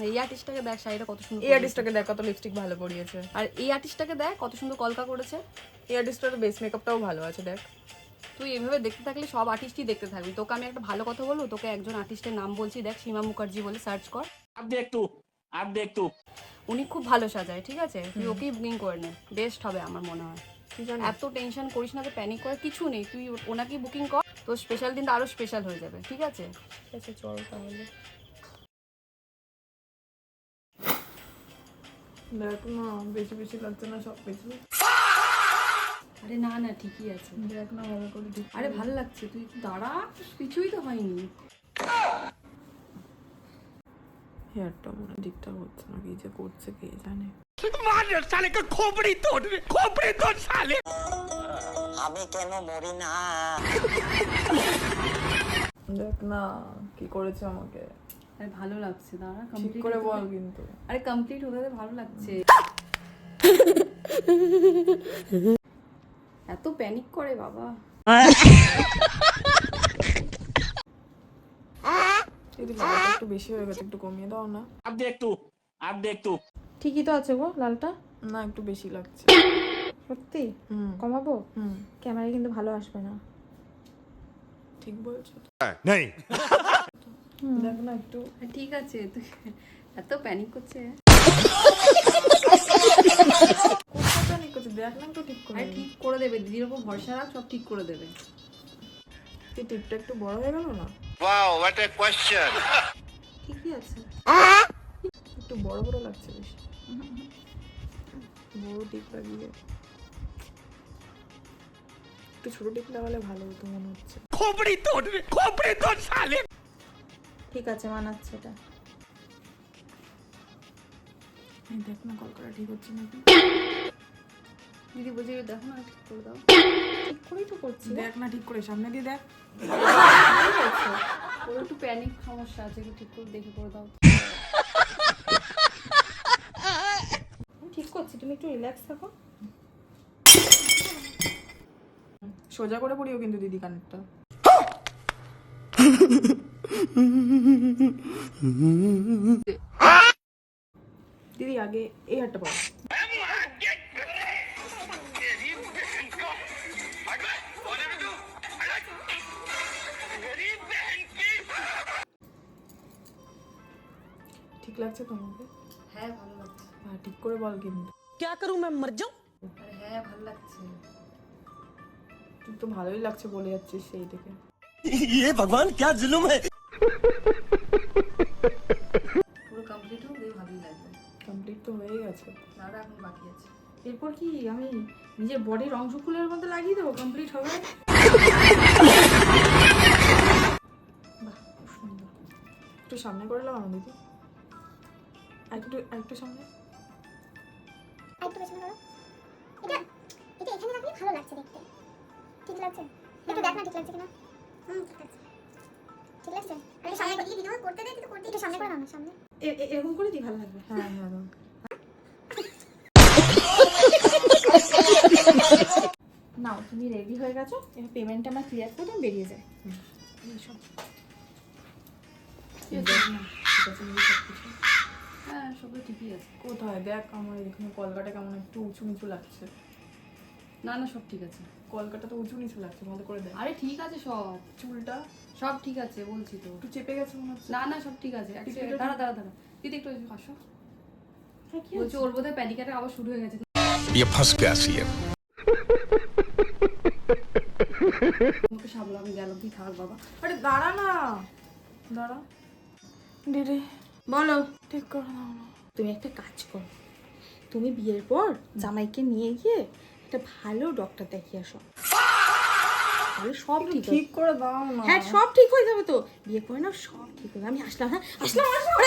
এই আর্টিস্টটাকে দেখ শাড়িটা কত সুন্দর, এই আর্টিস্টটাকে দেখ কত লিপস্টিক ভালো পরিয়েছে, আর এই আর্টিস্টটাকে দেখ কত সুন্দর কলকা করেছে। এই আর্টিস্টটার বেস মেকআপটাও ভালো আছে দেখ। তুই এভাবে দেখতে থাকলে সব আর্টিস্টই দেখতে থাকবি। তোকে আমি একটা ভালো কথা বলবো, তোকে একজন আর্টিস্টের নাম বলছি, দেখ সীমা মুখার্জি বলে, সার্চ কর। अब देख तू উনি খুব ভালো সাজায়, ঠিক আছে? তুই ওকেই বুকিং করে নে, বেস্ট হবে আমার মনে হয়। এত টেনশন করিস না, তো প্যানিক করার কিছু নেই, তুই ওনাকেই বুকিং কর, তোর স্পেশাল দিনটা আরো স্পেশাল হয়ে যাবে, ঠিক আছে? ঠিক আছে চল তাহলে। দেখ না বেশি বেশি লাগছে না সব কিছু? আরে না না ঠিকই আছে, দেখ না ভালো করে ঠিক। আরে ভালো লাগছে, তুই একটু দাঁড়া, কিছুই তো হয়নি। হেয়ারটা মনে ঠিকঠাক হচ্ছে না, কি যে করছে কে জানে। আমি কেন মরি না? দেখ না কি করেছে আমাকে। আরে ভালো লাগছে, দাঁড়া ঠিক কমপ্লিট করে বল কিন্তু। আরে কমপ্লিট হতে হতে ভালো লাগছে। এত প্যানিক করে বাবা। যদি লালটা একটু বেশি হয়ে গেছে একটু কমিয়ে দাও না। अब देख तू ঠিকই তো আছে গো লালটা। না একটু বেশি লাগছে। সত্যি হুম কমাবো? হুম ক্যামেরায় কিন্তু ভালো আসবে না। ঠিক বলছো তো। नहीं দেখ না একটু। ঠিক আছে, তুই এত প্যানিক করছে। কোথাটা নিক করছে দেখ না একটু ঠিক করে। আরে ঠিক করে দেবে, দিদির উপর ভরসা রাখ, সব ঠিক করে দেবে। এই টিপটা একটু বড় হয়ে গেল না? वाओ व्हाट अ क्वेश्चन ঠিকই আছে। একটু বড় বড় লাগছে বেশি। বড় টিপ লাগিয়ে একটু ছোট টিপ লাগালে ভালো হতো মনে হচ্ছে। ঠিক আছে মানাচ্ছে এটা। এই দেখ না কলকাতা ঠিক হচ্ছে নাকি। দিদি বলছে দেখো না ঠিক করে দাও। ঠিক করেই তো করছি। দেখ না ঠিক করে সামনে দিয়ে দেখ। ওর একটু প্যানিক সমস্যা আছে, একটু ঠিক করে দেখে করে দাও। আমি ঠিক করছি, তুমি একটু রিল্যাক্স থাকো। সোজা করে পড়িও কিন্তু দিদি কানেরটা। দিদি আগে এই হাতটা পাও। ঠিক লাগছে তোমাকে? হ্যাঁ ভালো লাগছে। হ্যাঁ ঠিক করে বল কিন্তু। क्या करूं मैं मर जाऊं? আরে হ্যাঁ ভালো লাগছে। তুই তো ভালোই লাগছে বলে যাচ্ছিস সেই থেকে। ये भगवान क्या जुल्म है? পুরো কমপ্লিট হোক, দেখে ভালোই লাগবে। কমপ্লিট তো হয়ে গেছে। দাঁড়া এখন বাকি আছে। এরপর কি আমি নিজের বডির অংশগুলোর মধ্যে লাগিয়ে দেবো? কমপ্লিট হবে। বাহ খুব সুন্দর। একটু সামনে করে লাগানো দিদি। একটু সামনে। আরেকটু পেছনে করো। এটা এটা এখানে রাখলে ভালো লাগছে দেখতে। ঠিক লাগছে? একটু দেখ না ঠিক লাগছে কিনা। ঠিক আছে। ঠিক লাগছে? আরে সামনে দিয়ে দিদি করতে দে, তুই করতে একটু সামনে করে নাও না সামনে। এরকম করে দিই ভালো লাগবে। হ্যাঁ হ্যাঁ দাও। নাও তুমি রেডি হয়ে গেছো, এবার পেমেন্টটা আমার ক্লিয়ার করে তুমি বেরিয়ে যায়। এইসব হ্যাঁ সব ঠিকই আছে। কোথায় দেখ আমার এখানে কলকাটা কেমন একটু উঁচু নিচু লাগছে। না না সব ঠিক আছে। কলকাটা তো উঁচু নিচু লাগছে, ভালো করে দেখ। আরে ঠিক আছে সব, চুলটা সব ঠিক আছে বলছি তো। একটু চেপে গেছে মনে হচ্ছে। না না সব ঠিক আছে। এক second, দাঁড়া দাঁড়া দাঁড়া দিদি একটু এসে আসো। হ্যাঁ, কি বলছি ওর বোধহয় প্যানিক অ্যাটাক আবার শুরু হয়ে গেছে। ये फंस गया सीएम আমাকে সামলা, আমি গেলাম, তুই থাক বাবা। আরে দাঁড়া না, দাঁড়া দিদি বলো। ঠিক করে দাও না। তুমি একটা কাজ করো, তুমি বিয়ের পর জামাইকে নিয়ে গিয়ে একটা ভালো ডক্টর দেখিয়ে আসো, তাহলে সব ঠিক হবে। ঠিক করে দাও না। হ্যাঁ সব ঠিক হয়ে যাবে তো, বিয়ে করে না সব ঠিক হয়ে যাবে। আমি আসলাম, হ্যাঁ আসলাম আসলাম।